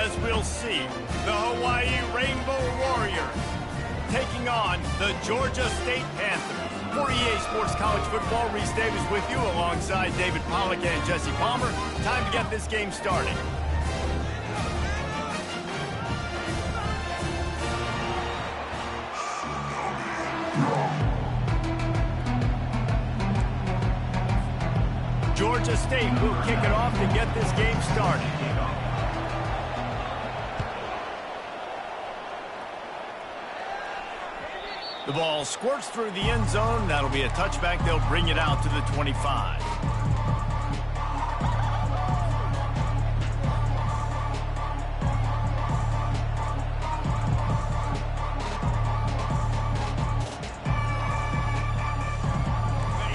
as we'll see the Hawaii Rainbow Warriors taking on the Georgia State Panthers. For EA Sports College Football, Reese Davis with you alongside David Pollack and Jesse Palmer. Time to get this game started. Georgia State will kick it off to get this game started. The ball squirts through the end zone. That'll be a touchback. They'll bring it out to the 25.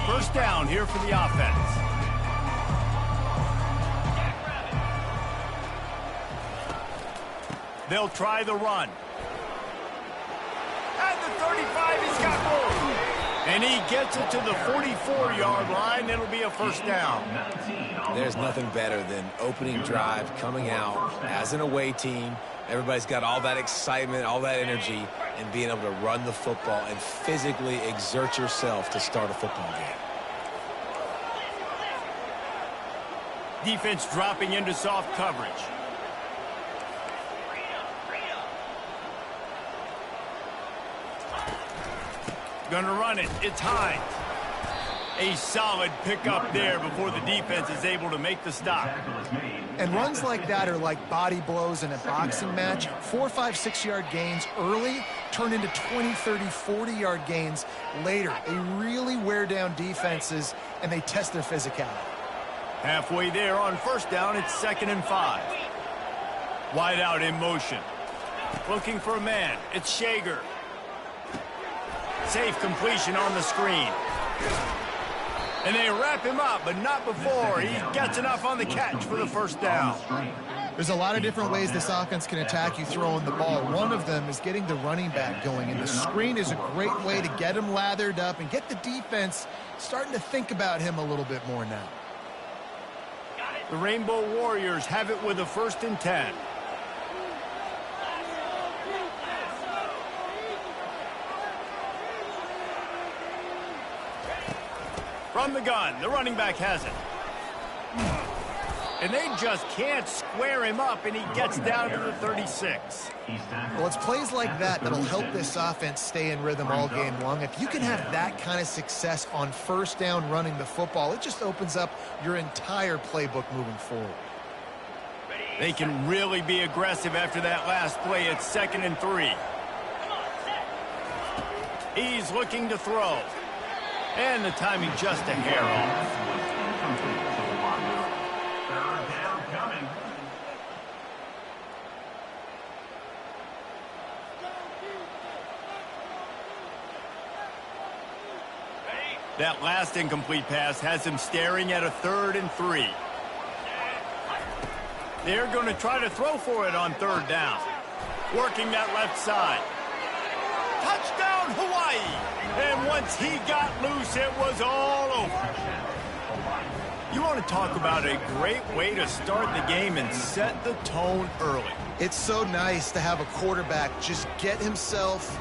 First down here for the offense. They'll try the run. At the 35, he's got room. And he gets it to the 44-yard line. It'll be a first down. There's nothing better than opening drive, coming out as an away team. Everybody's got all that excitement, all that energy, and being able to run the football and physically exert yourself to start a football game. Defense dropping into soft coverage. Gonna run it. It's Hines. A solid pickup there before the defense is able to make the stop. And runs like that are like body blows in a boxing match. 4, 5, 6-yard gains early turn into 20, 30, 40-yard gains later. They really wear down defenses, and they test their physicality. Halfway there on first down, it's 2nd and 5. Wide out in motion. Looking for a man. It's Shager. Safe completion on the screen. And they wrap him up, but not before he gets enough on the catch for the first down. There's a lot of different ways this offense can attack you throwing the ball. One of them is getting the running back going, and the screen is a great way to get him lathered up and get the defense starting to think about him a little bit more now. The Rainbow Warriors have it with a 1st and 10. From the gun, the running back has it. And they just can't square him up, and he gets down to the 36. Well, it's plays like that that'll help this offense stay in rhythm all game long. If you can have that kind of success on first down running the football, it just opens up your entire playbook moving forward. They can really be aggressive after that last play. It's 2nd and 3. He's looking to throw. And the timing just a hair off. That last incomplete pass has him staring at a 3rd and 3. They're going to try to throw for it on 3rd down. Working that left side. Touchdown, Hawaii! And once he got loose, it was all over. You want to talk about a great way to start the game and set the tone early. It's so nice to have a quarterback just get himself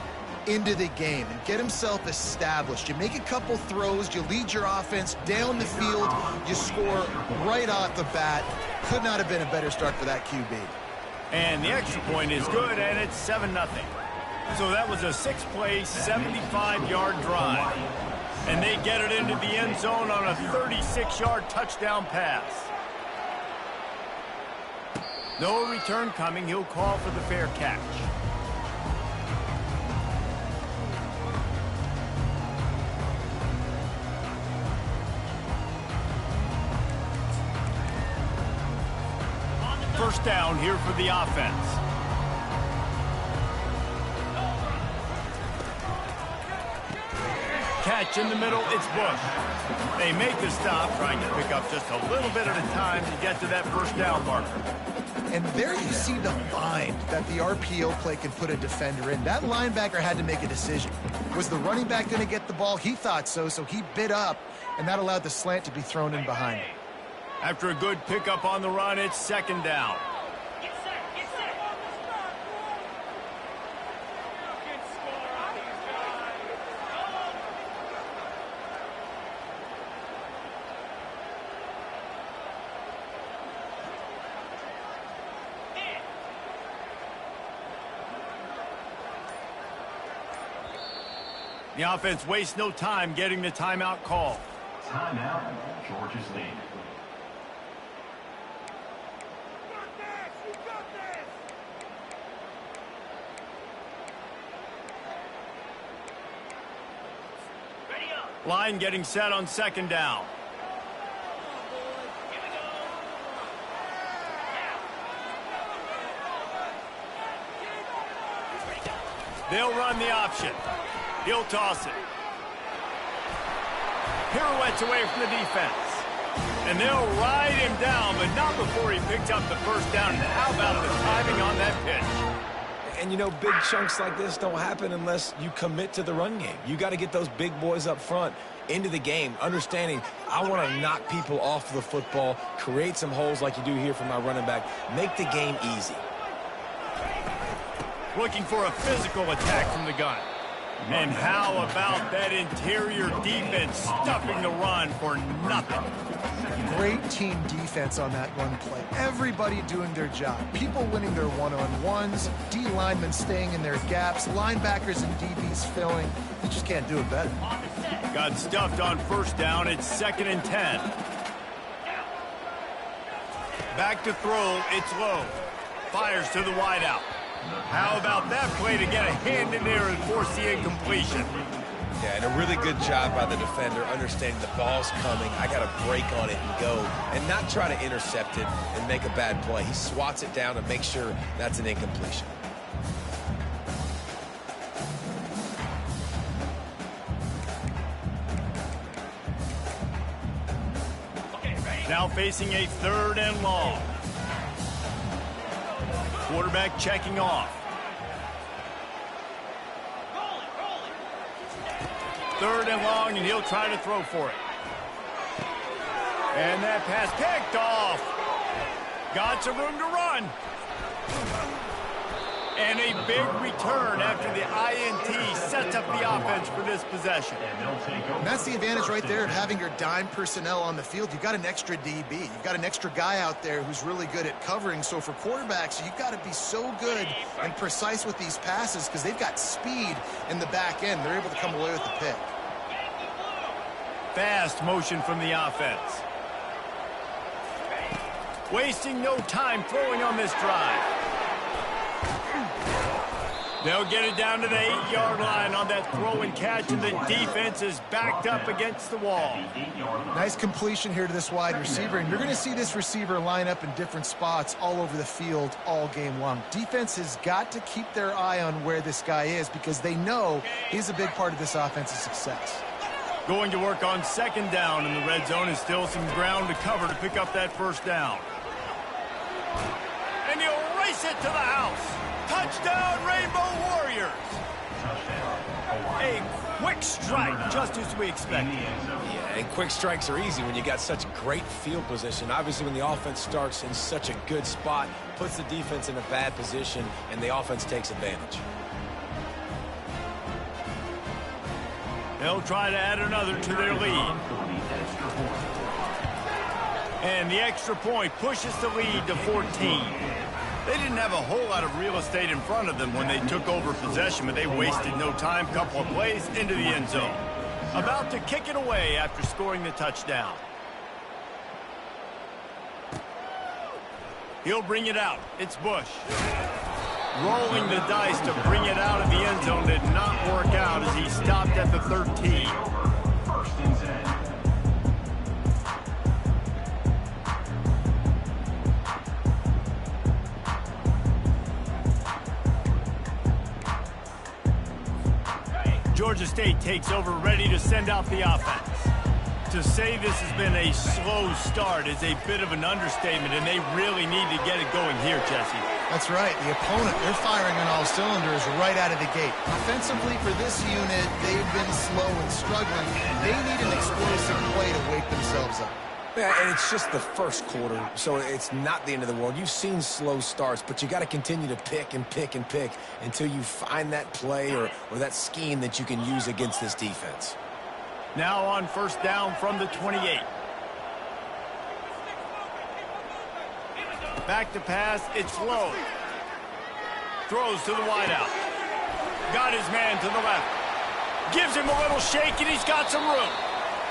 into the game and get himself established. You make a couple throws, you lead your offense down the field, you score right off the bat. Could not have been a better start for that QB. And the extra point is good, and it's 7-0. So that was a 6-play, 75-yard drive. And they get it into the end zone on a 36-yard touchdown pass. No return coming. He'll call for the fair catch. First down here for the offense. Catch in the middle, it's Bush. They make the stop, trying to pick up just a little bit at a time to get to that first down marker. And there you see the bind that the RPO play can put a defender in. That linebacker had to make a decision. Was the running back going to get the ball? He thought so, so he bit up, and that allowed the slant to be thrown in behind him. After a good pickup on the run, it's 2nd down. The offense wastes no time getting the timeout call. Timeout, Georgia's lead. Line getting set on second down. They'll run the option. He'll toss it. Pirouettes away from the defense. And they'll ride him down, but not before he picks up the first down. And how about the timing on that pitch? And, you know, big chunks like this don't happen unless you commit to the run game. You got to get those big boys up front into the game, understanding I want to knock people off the football, create some holes like you do here for my running back, make the game easy. Looking for a physical attack from the gun. And how about that interior defense stuffing the run for nothing? Great team defense on that run play. Everybody doing their job. People winning their one-on-ones, D linemen staying in their gaps, linebackers and DBs filling. You just can't do it better. Got stuffed on first down. It's 2nd and 10. Back to throw. It's low. Fires to the wideout. How about that play to get a hand in there and force the incompletion? Yeah, and a really good job by the defender, understanding the ball's coming. I got to break on it and go, and not try to intercept it and make a bad play. He swats it down and makes sure that's an incompletion. Now facing a 3rd and long. Quarterback checking off. 3rd and long, and he'll try to throw for it. And that pass picked off. Got some room to run. And a big return after the INT sets up the offense for this possession. And that's the advantage right there of having your dime personnel on the field. You've got an extra DB. You've got an extra guy out there who's really good at covering. So for quarterbacks, you've got to be so good and precise with these passes because they've got speed in the back end. They're able to come away with the pick. Fast motion from the offense. Wasting no time throwing on this drive. They'll get it down to the 8-yard line on that throw and catch, and the defense is backed up against the wall. Nice completion here to this wide receiver, and you're going to see this receiver line up in different spots all over the field all game long. Defense has got to keep their eye on where this guy is because they know he's a big part of this offense's success. Going to work on 2nd down, and the red zone is still some ground to cover to pick up that first down. And he'll race it to the house. Touchdown, Rainbow Warriors! A quick strike, just as we expected. Yeah, and quick strikes are easy when you got such great field position. Obviously, when the offense starts in such a good spot, puts the defense in a bad position, and the offense takes advantage. They'll try to add another to their lead. And the extra point pushes the lead to 14. They didn't have a whole lot of real estate in front of them when they took over possession, but they wasted no time. Couple of plays into the end zone. About to kick it away after scoring the touchdown. He'll bring it out. It's Bush. Rolling the dice to bring it out of the end zone did not work out as he stopped at the 13. First and 10. Georgia State takes over, ready to send out the offense. To say this has been a slow start is a bit of an understatement, and they really need to get it going here, Jesse. That's right. The opponent, they're firing on all cylinders right out of the gate. Offensively, for this unit, they've been slow and struggling. They need an explosive play to wake themselves up. Yeah, and it's just the first quarter, so it's not the end of the world. You've seen slow starts, but you got to continue to pick and pick and pick until you find that play or that scheme that you can use against this defense. Now on first down from the 28. Back to pass, it's low. Throws to the wideout. Got his man to the left. Gives him a little shake, and he's got some room.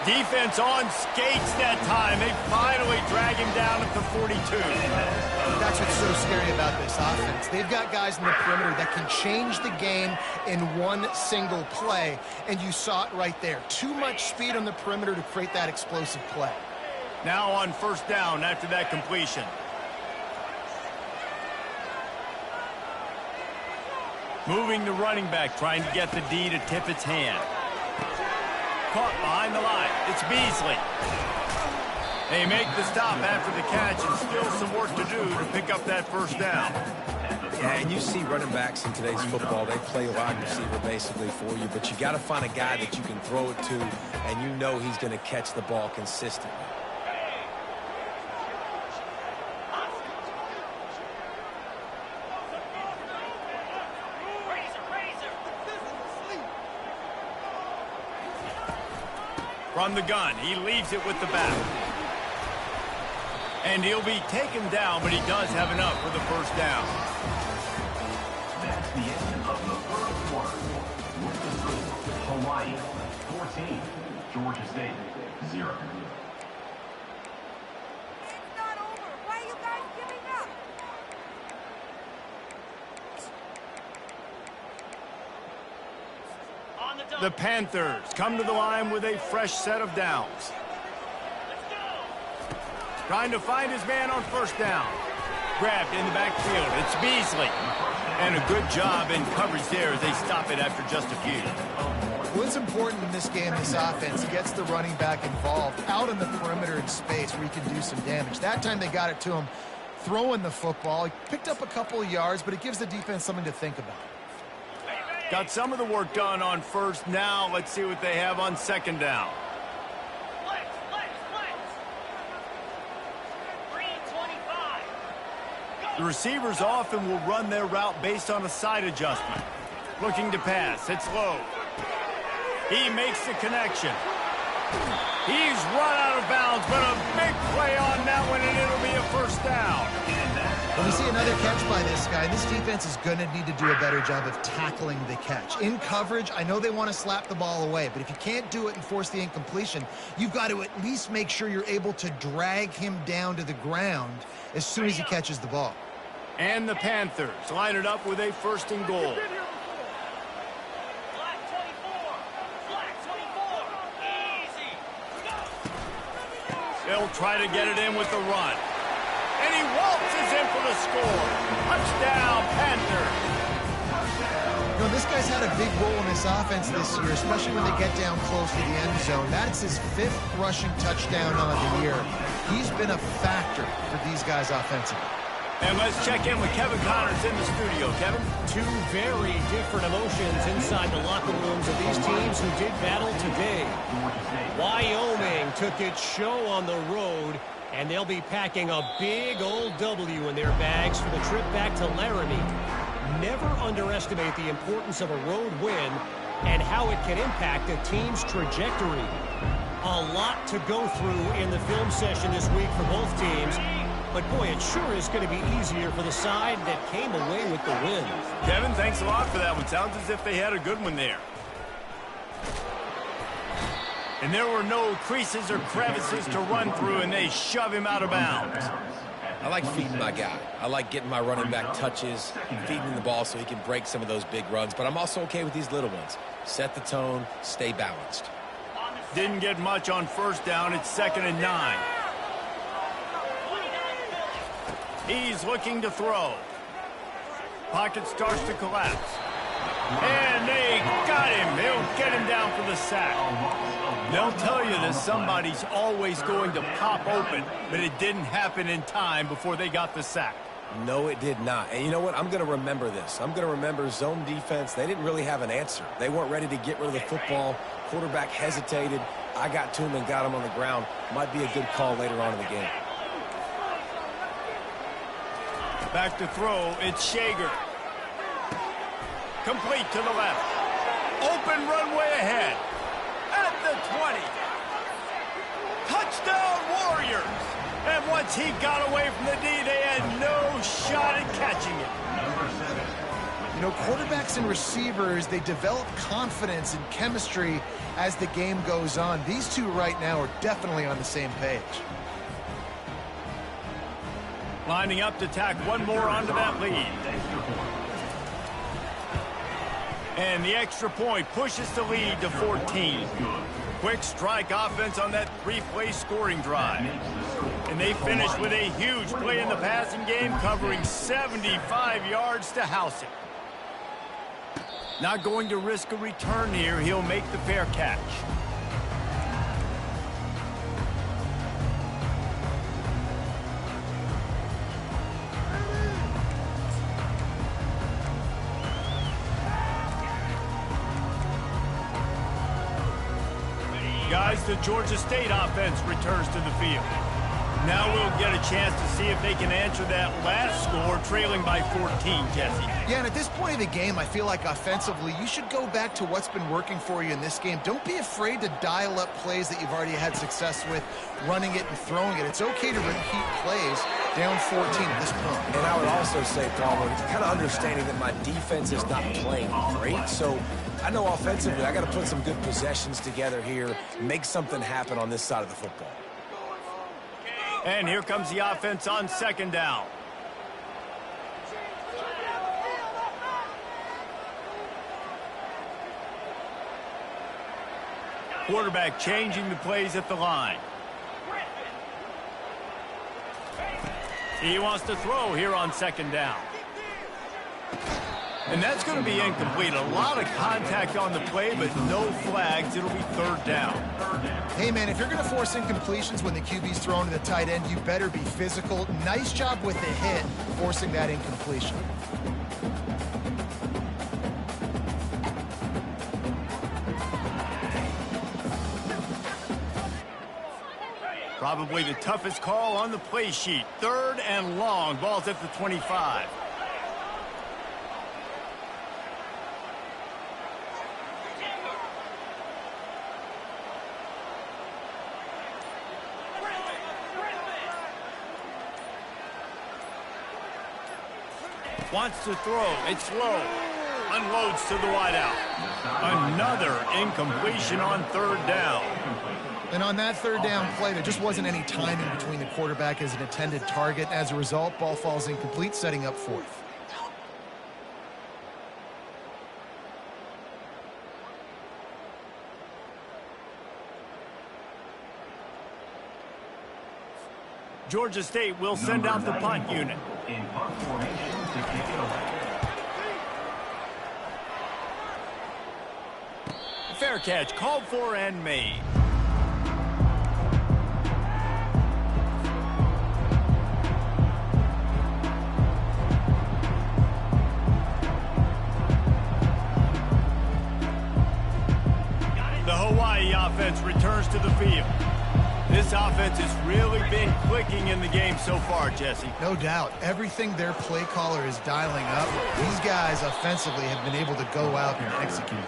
Defense on skates that time. They finally drag him down at the 42. That's what's so scary about this offense. They've got guys in the perimeter that can change the game in one single play, and you saw it right there. Too much speed on the perimeter to create that explosive play. Now on first down after that completion. Moving the running back, trying to get the D to tip its hand. Caught behind the line. It's Beasley. They make the stop after the catch, and still some work to do to pick up that first down. Yeah, and you see running backs in today's football, they play wide receiver basically for you, but you got to find a guy that you can throw it to, and you know he's going to catch the ball consistently. From the gun, he leaves it with the back. And he'll be taken down, but he does have enough for the first down. That's the end of the first quarter. With the score, Hawaii 14, Georgia State 0. It's not over. Why are you guys giving up? The Panthers come to the line with a fresh set of downs. Trying to find his man on first down. Grabbed in the backfield. It's Beasley. And a good job in coverage there as they stop it after just a few. What's important in this game, this offense gets the running back involved out on the perimeter in space where he can do some damage. That time they got it to him throwing the football. He picked up a couple of yards, but it gives the defense something to think about. Got some of the work done on first. Now let's see what they have on second down. The receivers often will run their route based on a side adjustment. Looking to pass. It's low. He makes the connection. He's run out of bounds, but a big play on that one, and it'll be a first down. When we see another catch by this guy, this defense is going to need to do a better job of tackling the catch. In coverage, I know they want to slap the ball away, but if you can't do it and force the incompletion, you've got to at least make sure you're able to drag him down to the ground as soon as he catches the ball. And the Panthers line it up with a first and goal. They'll try to get it in with the run. And he waltzes in for the score. Touchdown, Panthers. You know, this guy's had a big role in this offense this year, especially when they get down close to the end zone. That's his 5th rushing touchdown on the year. He's been a factor for these guys offensively. And let's check in with Kevin Connors in the studio. Kevin? Two very different emotions inside the locker rooms of these teams who did battle today. Wyoming took its show on the road, and they'll be packing a big old W in their bags for the trip back to Laramie. Never underestimate the importance of a road win and how it can impact a team's trajectory. A lot to go through in the film session this week for both teams. But, boy, it sure is going to be easier for the side that came away with the win. Kevin, thanks a lot for that one. Sounds as if they had a good one there. And there were no creases or crevices to run through, and they shove him out of bounds. I like feeding my guy. I like getting my running back touches, feeding him the ball so he can break some of those big runs. But I'm also okay with these little ones. Set the tone, stay balanced. Didn't get much on first down. It's 2nd and 9. He's looking to throw. Pocket starts to collapse. And they got him. They'll get him down for the sack. They'll tell you that somebody's always going to pop open, but it didn't happen in time before they got the sack. No, it did not. And you know what? I'm going to remember this. I'm going to remember zone defense. They didn't really have an answer. They weren't ready to get rid of the football. Quarterback hesitated. I got to him and got him on the ground. Might be a good call later on in the game. Back to throw, it's Shager. Complete to the left. Open runway ahead. At the 20. Touchdown, Warriors. And once he got away from the D, they had no shot at catching it. You know, quarterbacks and receivers, they develop confidence and chemistry as the game goes on. These two right now are definitely on the same page. Lining up to tack one more onto that lead. And the extra point pushes the lead to 14. Quick strike offense on that three-play scoring drive. And they finish with a huge play in the passing game, covering 75 yards to house it. Not going to risk a return here. He'll make the fair catch. Guys, the Georgia State offense returns to the field. Now we'll get a chance to see if they can answer that last score, trailing by 14, Jesse. Yeah, and at this point of the game, I feel like offensively, you should go back to what's been working for you in this game. Don't be afraid to dial up plays that you've already had success with, running it and throwing it. It's okay to repeat plays down 14 at this point. And I would also say, Palmer, kind of understanding that my defense is not playing great, so I know offensively I got to put some good possessions together here, make something happen on this side of the football. And here comes the offense on second down. Quarterback changing the plays at the line. He wants to throw here on second down. And that's going to be incomplete. A lot of contact on the play, but no flags. It'll be third down. Hey, man, if you're going to force incompletions when the QB's thrown to the tight end, you better be physical. Nice job with the hit, forcing that incompletion. Probably the toughest call on the play sheet. Third and long. Ball's at the 25. Wants to throw. It's low. Unloads to the wideout. Another incompletion on third down. And on that third down play, there just wasn't any timing between the quarterback as an intended target. As a result, ball falls incomplete, setting up fourth. Georgia State will send out the punt unit. In punt formation to kick it away. Fair catch, called for and made. The Hawaii offense returns to the field. This offense has really been clicking in the game so far, Jesse. No doubt. Everything their play caller is dialing up, these guys offensively have been able to go out and execute.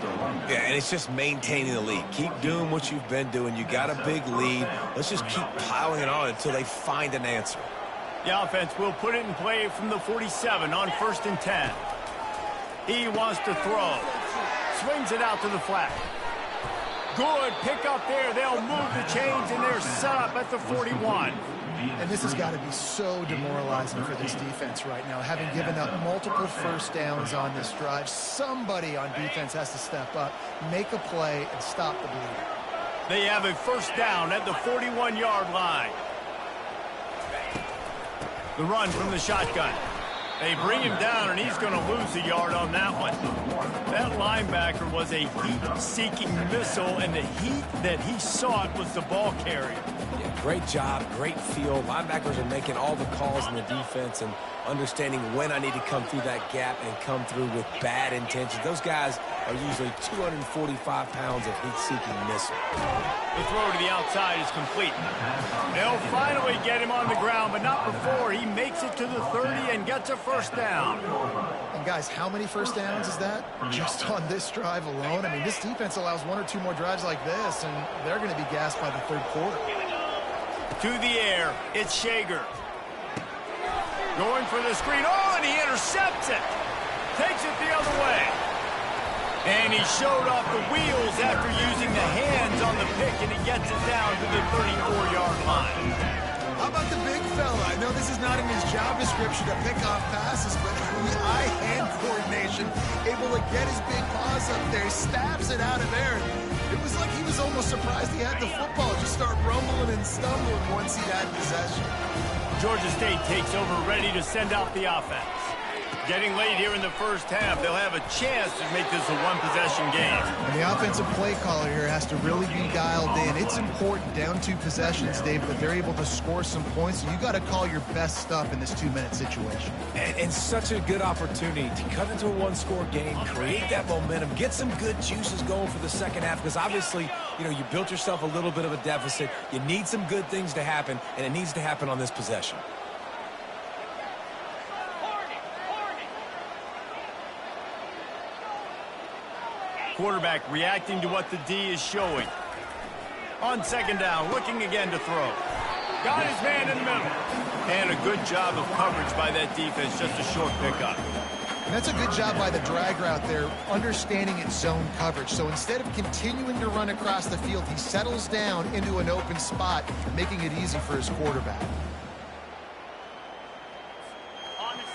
Yeah, and it's just maintaining the lead. Keep doing what you've been doing. You got a big lead. Let's just keep piling it on until they find an answer. The offense will put it in play from the 47 on 1st and 10. He wants to throw. Swings it out to the flat. Good pick up there. They'll move the chains, and they're set up at the 41. And this has got to be so demoralizing for this defense right now. Having given up multiple first downs on this drive, somebody on defense has to step up, make a play, and stop the bleeding. They have a first down at the 41-yard line. The run from the shotgun. They bring him down, and he's going to lose a yard on that one. That linebacker was a heat-seeking missile, and the heat that he sought was the ball carrier. Yeah, great job, great feel. Linebackers are making all the calls in the defense and understanding when I need to come through that gap and come through with bad intentions. Those guys are usually 245 pounds of heat-seeking missile. The throw to the outside is complete. They'll finally get him on the ground, but not before he makes it to the 30 and gets a first down. And guys, how many first downs is that? Just on this drive alone? I mean, this defense allows one or two more drives like this, and they're going to be gassed by the third quarter. To the air, it's Shager. Going for the screen. Oh, and he intercepts it. takes it the other way. And he showed off the wheels after using the hands on the pick, and he gets it down to the 34-yard line. How about the big fella? I know this is not in his job description to pick off passes, but the eye-hand coordination, able to get his big paws up there, stabs it out of there. It was like he was almost surprised he had the football. Just start rumbling and stumbling once he had possession. Georgia State takes over, ready to send out the offense. Getting late here in the first half, they'll have a chance to make this a one-possession game. And the offensive play caller here has to really be dialed in. It's important down 2 possessions, Dave, that they're able to score some points. You got to call your best stuff in this 2-minute situation. And such a good opportunity to cut into a one-score game, create that momentum, get some good juices going for the second half, because obviously, you know, you built yourself a little bit of a deficit. You need some good things to happen, and it needs to happen on this possession. Quarterback reacting to what the D is showing. On second down, looking again to throw. Got his man in the middle. And a good job of coverage by that defense, just a short pickup. And that's a good job by the drag route there, understanding its zone coverage. So instead of continuing to run across the field, he settles down into an open spot, making it easy for his quarterback.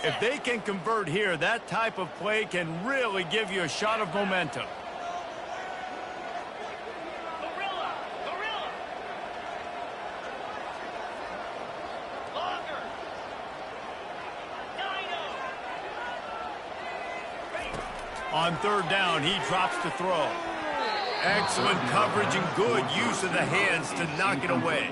If they can convert here, that type of play can really give you a shot of momentum. On third down, he drops to throw. Excellent coverage and good use of the hands to knock it away.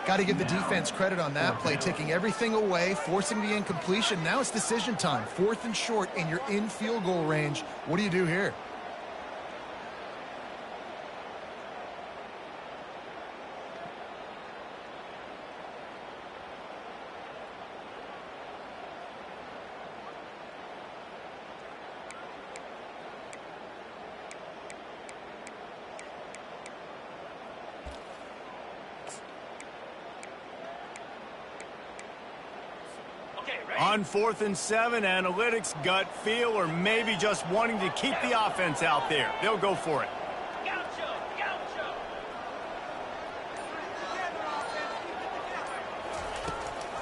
Got to give the defense credit on that play, taking everything away, forcing the incompletion. Now it's decision time. 4th and short, and you're in field goal range. What do you do here? On 4th and 7, analytics, gut feel, or maybe just wanting to keep the offense out there. They'll go for it.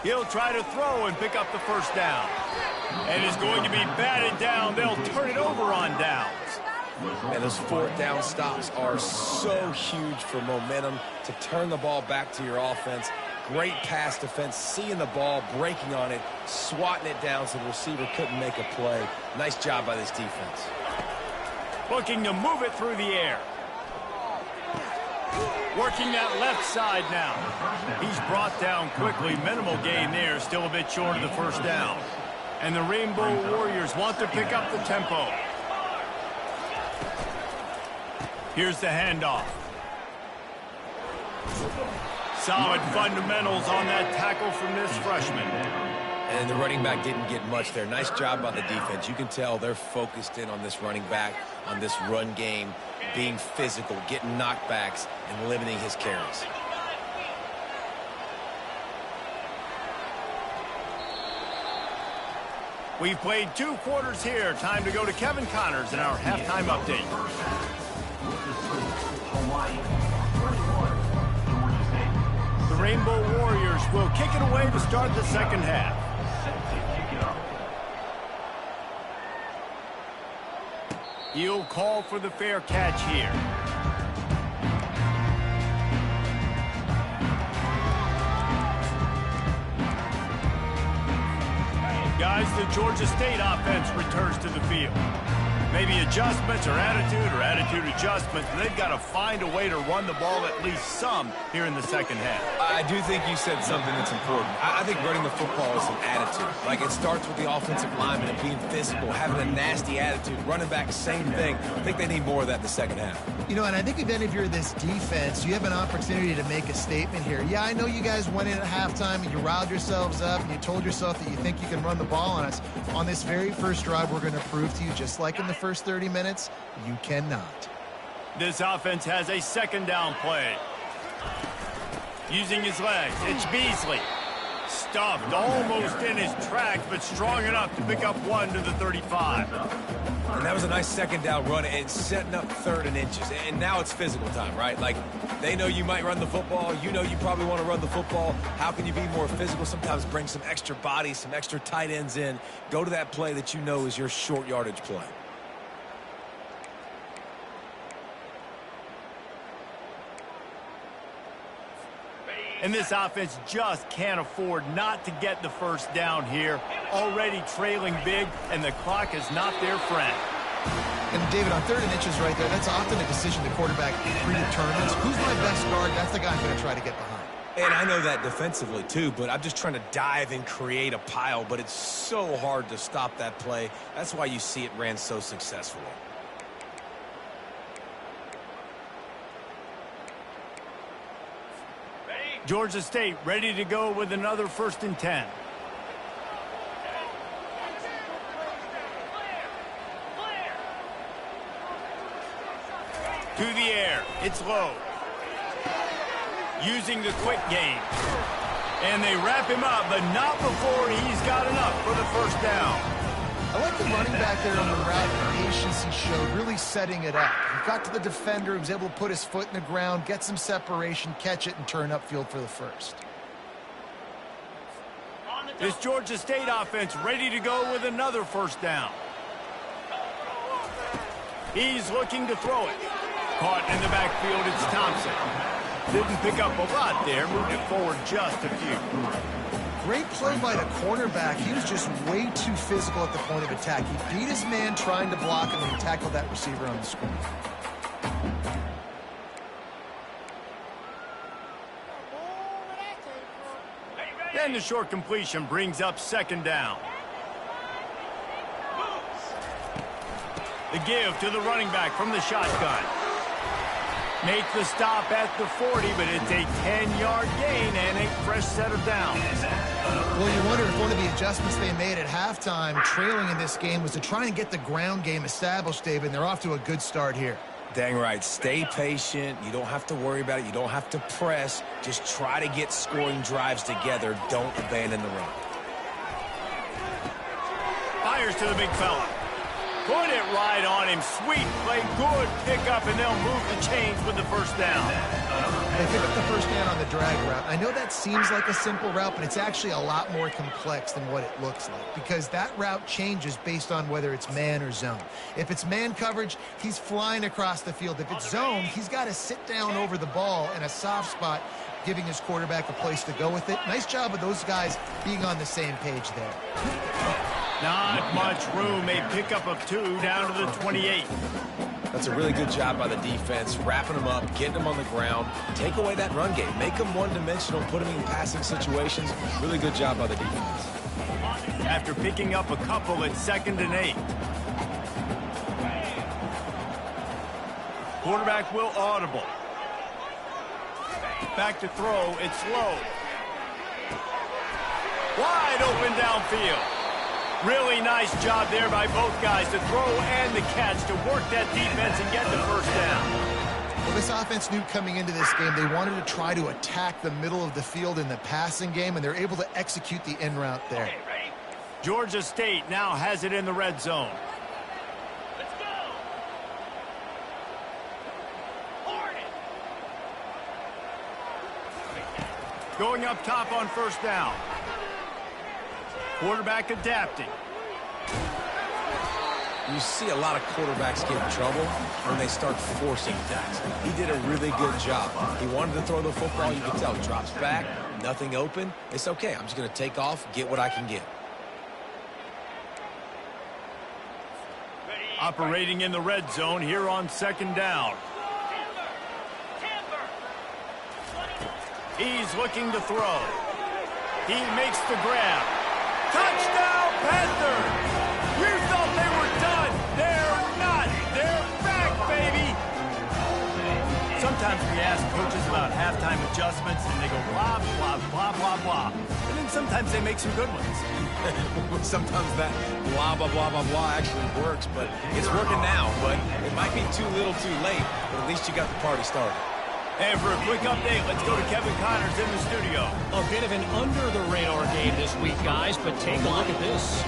He'll try to throw and pick up the first down. And is going to be batted down. They'll turn it over on downs. And those 4th down stops are so huge for momentum to turn the ball back to your offense. Great pass defense, seeing the ball, breaking on it, swatting it down so the receiver couldn't make a play. Nice job by this defense. Looking to move it through the air. Working that left side now. He's brought down quickly. Minimal gain there, still a bit short of the first down. And the Rainbow Warriors want to pick up the tempo. Here's the handoff. Solid fundamentals on that tackle from this freshman. And the running back didn't get much there. Nice job by the defense. You can tell they're focused in on this running back, on this run game, being physical, getting knockbacks, and limiting his carries. We've played 2 quarters here. Time to go to Kevin Connors in our halftime update. The Rainbow Warriors will kick it away to start the second half. He'll call for the fair catch here. Guys, the Georgia State offense returns to the field. Maybe adjustments or attitude adjustments. They've got to find a way to run the ball at least some here in the second half. I do think you said something that's important. I think running the football is an attitude. Like, it starts with the offensive lineman and being physical, having a nasty attitude. Running back, same thing. I think they need more of that in the second half. You know, and I think if you're this defense, you have an opportunity to make a statement here. Yeah, I know you guys went in at halftime and you riled yourselves up and you told yourself that you think you can run the ball on us. On this very first drive, we're going to prove to you, just like in the first 30 minutes, you cannot. This offense has a second down play. Using his legs, it's Beasley. stuffed, almost in his tracks, but strong enough to pick up one to the 35. And that was a nice second down run and setting up 3rd and inches. And now it's physical time, right? Like, they know you might run the football. You know you probably want to run the football. How can you be more physical? Sometimes bring some extra bodies, some extra tight ends in. Go to that play that you know is your short yardage play. And this offense just can't afford not to get the first down here. Already trailing big, and the clock is not their friend. And David, on 3rd and inches right there, that's often a decision the quarterback predetermines. Who's my best guard? That's the guy I'm going to try to get behind. And I know that defensively too, but I'm just trying to dive and create a pile, but it's so hard to stop that play. That's why you see it ran so successfully. Georgia State ready to go with another 1st and 10. To the air. It's low. Using the quick game. And they wrap him up, but not before he's got enough for the first down. I like the running back there on the route, the patience he showed, really setting it up. He got to the defender, he was able to put his foot in the ground, get some separation, catch it, and turn upfield for the first. This Georgia State offense ready to go with another 1st down. He's looking to throw it. Caught in the backfield, it's Thompson. Didn't pick up a lot there, moved it forward just a few. Great play by the cornerback. He was just way too physical at the point of attack. He beat his man trying to block him, and he tackled that receiver on the screen. Then the short completion brings up 2nd down. The give to the running back from the shotgun. Make the stop at the 40, but it's a 10-yard gain and a fresh set of downs. Well, you wonder if one of the adjustments they made at halftime, trailing in this game, was to try and get the ground game established, David, and they're off to a good start here. Dang right. Stay patient. You don't have to worry about it. You don't have to press. Just try to get scoring drives together. Don't abandon the run. Fires to the big fella. Put it right on him. Sweet play. Good pickup, and they'll move the chains with the 1st down. They pick up the 1st down on the drag route. I know that seems like a simple route, but it's actually a lot more complex than what it looks like, because that route changes based on whether it's man or zone. If it's man coverage, he's flying across the field. If it's zone, he's got to sit down over the ball in a soft spot, giving his quarterback a place to go with it. Nice job of those guys being on the same page there. Not much room. A pickup of 2 down to the 28. That's a really good job by the defense, wrapping them up, getting them on the ground. Take away that run game. Make them one-dimensional, put them in passing situations. Really good job by the defense. After picking up a couple at 2nd and 8. Quarterback will audible. Back to throw. It's low. Wide open downfield. Really nice job there by both guys to throw and the catch to work that defense and get the 1st down. Well, this offense knew coming into this game they wanted to try to attack the middle of the field in the passing game, and they're able to execute the in route there. Georgia State now has it in the red zone. Let's go. Going up top on 1st down. Quarterback adapting. You see a lot of quarterbacks get in trouble when they start forcing things. He did a really good job. He wanted to throw the football. You can tell he drops back, nothing open. It's okay. I'm just going to take off, get what I can get. Operating in the red zone here on 2nd down. He's looking to throw. He makes the grab. Touchdown, Panthers! You thought they were done. They're not. They're back, baby. Sometimes we ask coaches about halftime adjustments, and they go blah, blah, blah, blah, blah. And then sometimes they make some good ones. Sometimes that blah, blah, blah, blah, blah actually works, but it's working now. But it might be too little too late, but at least you got the party started. And for a quick update, let's go to Kevin Connors in the studio. A bit of an under-the-radar game this week, guys, but take a look at this.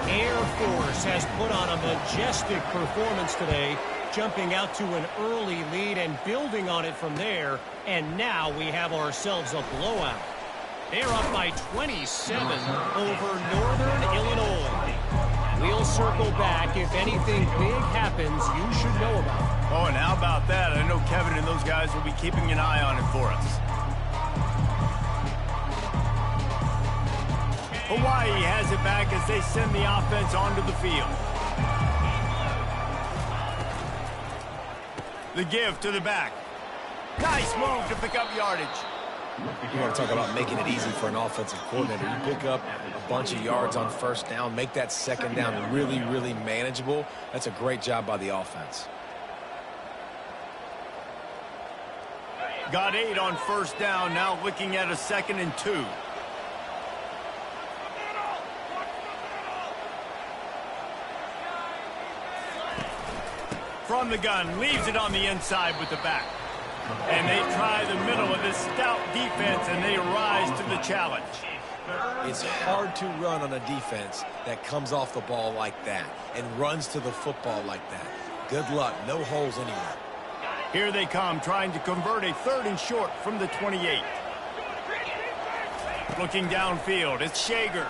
Air Force has put on a majestic performance today, jumping out to an early lead and building on it from there. And now we have ourselves a blowout. They're up by 27 over Northern Illinois. We'll circle back if anything big happens you should know about. Oh, and how about that? I know Kevin and those guys will be keeping an eye on it for us. Hawaii has it back as they send the offense onto the field. The give to the back. Nice move to pick up yardage. You want to talk about making it easy for an offensive coordinator. You pick up a bunch of yards on first down, make that second down really, really manageable. That's a great job by the offense. Got 8 on first down, now looking at a 2nd and 2. From the gun, leaves it on the inside with the back. And they try the middle of this stout defense, and they rise to the challenge. It's hard to run on a defense that comes off the ball like that and runs to the football like that. Good luck. No holes anywhere. Here they come, trying to convert a 3rd and short from the 28. Looking downfield, it's Shager.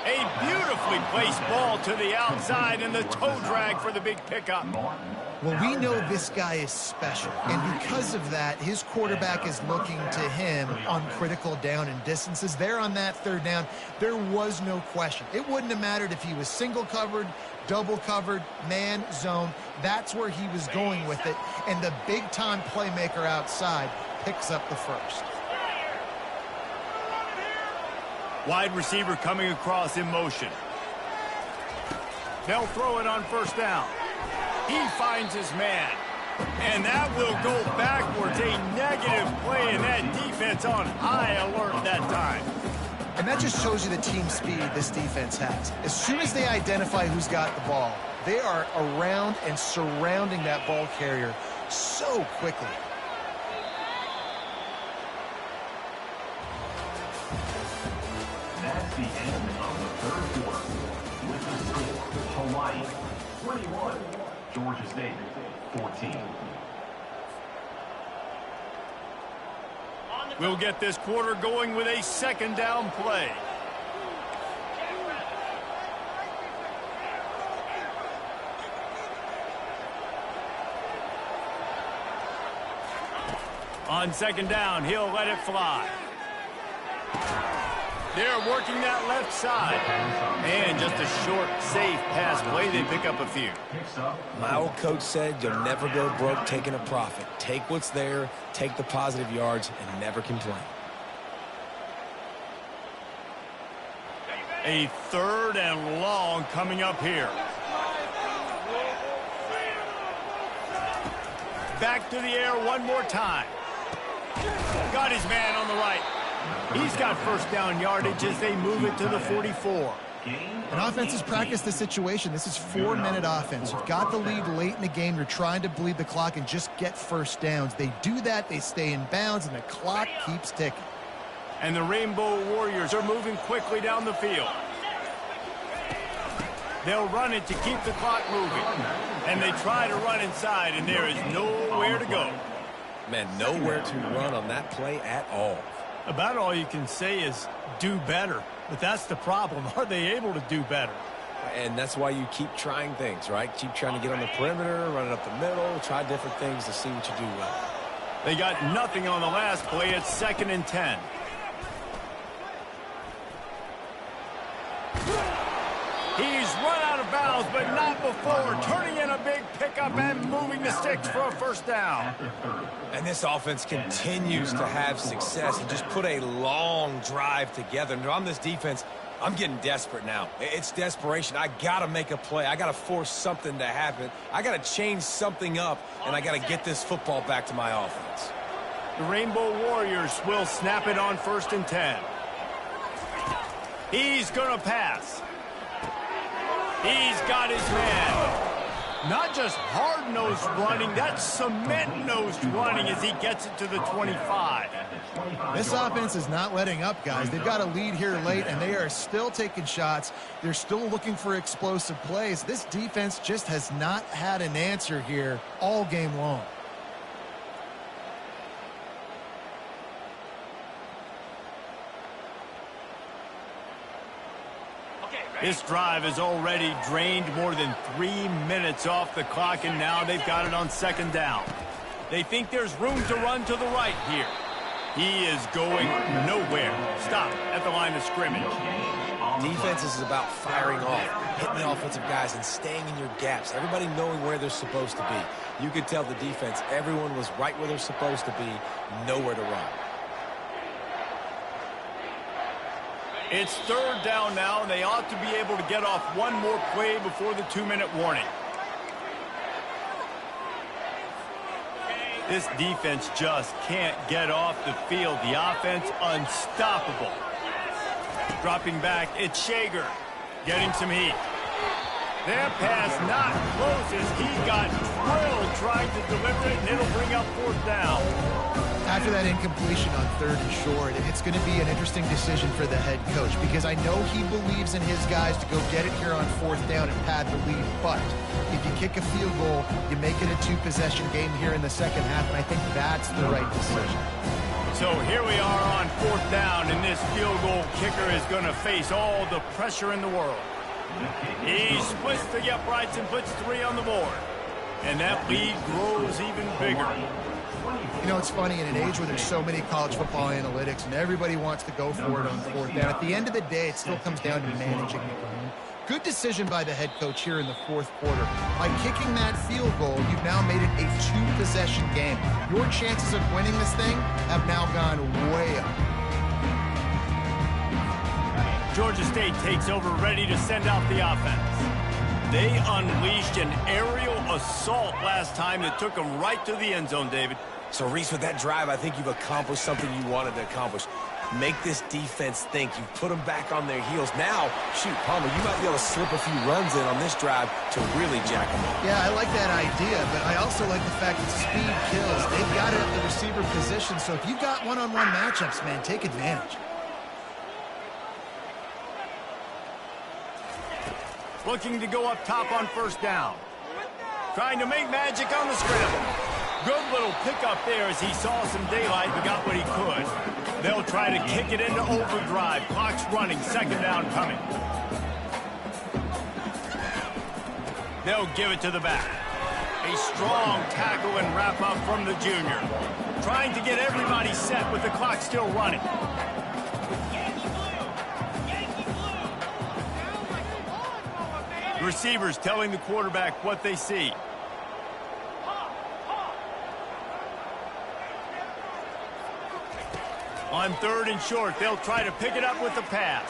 A beautifully placed ball to the outside, and the toe drag for the big pickup. Well, we know this guy is special, and because of that, his quarterback is looking to him on critical down and distances. There on that 3rd down, there was no question. It wouldn't have mattered if he was single covered, double covered, man, zone. That's where he was going with it, and the big-time playmaker outside picks up the first. Wide receiver coming across in motion. They'll throw it on first down. He finds his man. And that will go backwards. A negative play, and that defense on high alert that time. And that just shows you the team speed this defense has. As soon as they identify who's got the ball, they are around and surrounding that ball carrier so quickly. That's the end of the 3rd quarter. With the score, Hawaii 21, Georgia State 14. We'll get this quarter going with a 2nd down play. On 2nd down, he'll let it fly. They're working that left side. And just a short, safe pass play. They pick up a few. My old coach said you'll never go broke taking a profit. Take what's there, take the positive yards, and never complain. A 3rd and long coming up here. Back to the air one more time. Got his man on the right. He's got first down yardage as they move it to the 44. And offenses practice the situation. This is 4-minute offense. You've got the lead late in the game. You're trying to bleed the clock and just get first downs. They do that. They stay in bounds, and the clock keeps ticking. And the Rainbow Warriors are moving quickly down the field. They'll run it to keep the clock moving. And they try to run inside, and there is nowhere to go. Man, nowhere to run on that play at all. About all you can say is do better. But that's the problem. Are they able to do better? And that's why you keep trying things, right? Keep trying to get on the perimeter, run it up the middle, try different things to see what you do well. They got nothing on the last play. It's 2nd and 10. He's run out of bounds, but not before. Turning in a big pickup and moving the sticks for a first down. And this offense continues to have success and just put a long drive together. And on this defense, I'm getting desperate now. It's desperation. I got to make a play. I got to force something to happen. I got to change something up, and I got to get this football back to my offense. The Rainbow Warriors will snap it on 1st and 10. He's going to pass. He's got his man. Not just hard-nosed running, that's cement-nosed running as he gets it to the 25. This offense is not letting up, guys. They've got a lead here late, and they are still taking shots. They're still looking for explosive plays. This defense just has not had an answer here all game long. This drive has already drained more than 3 minutes off the clock, and now they've got it on second down. They think there's room to run to the right here. He is going nowhere. Stop at the line of scrimmage. Defense is about firing off, hitting the offensive guys, and staying in your gaps. Everybody knowing where they're supposed to be. You could tell the defense, everyone was right where they're supposed to be, nowhere to run. It's third down now, and they ought to be able to get off one more play before the 2-minute warning. This defense just can't get off the field. The offense unstoppable. Dropping back, it's Shager getting some heat. Their pass not close as he got drilled trying to deliver it, and it'll bring up fourth down. After that incompletion on third and short, it's going to be an interesting decision for the head coach because I know he believes in his guys to go get it here on fourth down and pad the lead. But if you kick a field goal, you make it a two-possession game here in the second half, and I think that's the right decision. So here we are on fourth down, and this field goal kicker is going to face all the pressure in the world. He splits the uprights and puts 3 on the board. And that lead grows even bigger. You know, it's funny, in an age where there's so many college football analytics and everybody wants to go for it on fourth down, at the end of the day, it still comes down to managing the game. Good decision by the head coach here in the fourth quarter. By kicking that field goal, you've now made it a two-possession game. Your chances of winning this thing have now gone way up. Georgia State takes over, ready to send out the offense. They unleashed an aerial assault last time that took them right to the end zone, David. So, Reese, with that drive, I think you've accomplished something you wanted to accomplish. Make this defense think. You've put them back on their heels. Now, shoot, Palmer, you might be able to slip a few runs in on this drive to really jack them up. Yeah, I like that idea, but I also like the fact that speed kills. They've got it at the receiver position, so if you've got one-on-one matchups, man, take advantage. Looking to go up top on first down. Trying to make magic on the scramble. Good little pickup there as he saw some daylight and got what he could. They'll try to kick it into overdrive. Clock's running. Second down coming. They'll give it to the back. A strong tackle and wrap up from the junior. Trying to get everybody set with the clock still running. Receivers telling the quarterback what they see. On third and short, they'll try to pick it up with the pass.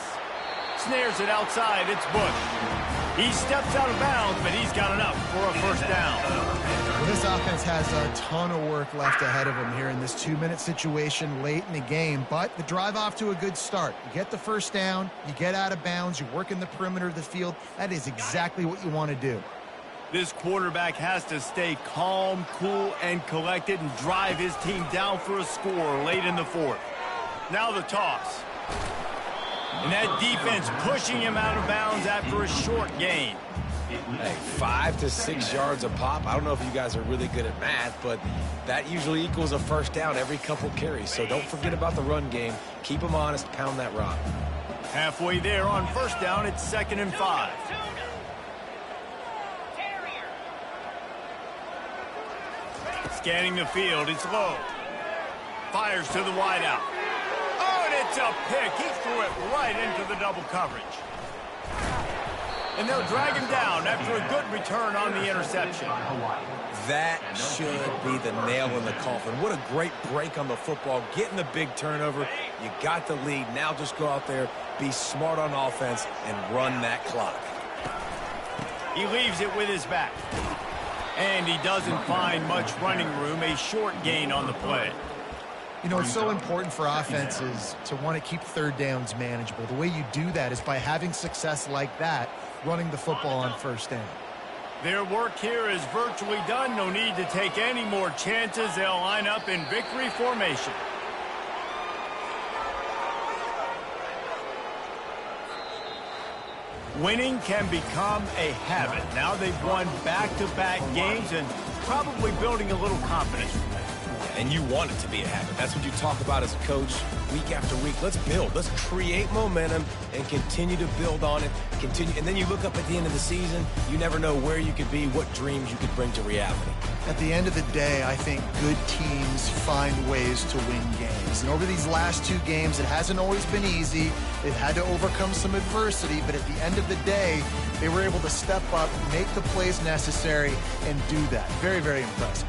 Snares it outside, it's Bush. He steps out of bounds, but he's got enough for a first down. Well, this offense has a ton of work left ahead of them here in this 2-minute situation late in the game, but the drive off to a good start. You get the first down, you get out of bounds, you work in the perimeter of the field. That is exactly what you want to do. This quarterback has to stay calm, cool, and collected and drive his team down for a score late in the fourth. Now the toss. And that defense pushing him out of bounds after a short gain. Hey, 5 to 6 yards a pop. I don't know if you guys are really good at math, but that usually equals a first down every couple carries. So don't forget about the run game. Keep them honest, pound that rock. Halfway there on first down, it's 2nd and 5. Scanning the field, it's low. Fires to the wideout. Oh, and it's a pick. He threw it right into the double coverage. And they'll drag him down after a good return on the interception. That should be the nail in the coffin. What a great break on the football. Getting the big turnover. You got the lead. Now just go out there, be smart on offense, and run that clock. He leaves it with his back. And he doesn't find much running room. A short gain on the play. You know, it's so important for offenses to want to keep third downs manageable. The way you do that is by having success like that, running the football on first down. Their work here is virtually done. No need to take any more chances. They'll line up in victory formation. Winning can become a habit. Now they've won back-to-back games and probably building a little confidence. And you want it to be a habit. That's what you talk about as a coach week after week. Let's build. Let's create momentum and continue to build on it. And then you look up at the end of the season, you never know where you could be, what dreams you could bring to reality. At the end of the day, I think good teams find ways to win games. And over these last 2 games, it hasn't always been easy. They've had to overcome some adversity, but at the end of the day, they were able to step up, make the plays necessary, and do that. Very, very impressive.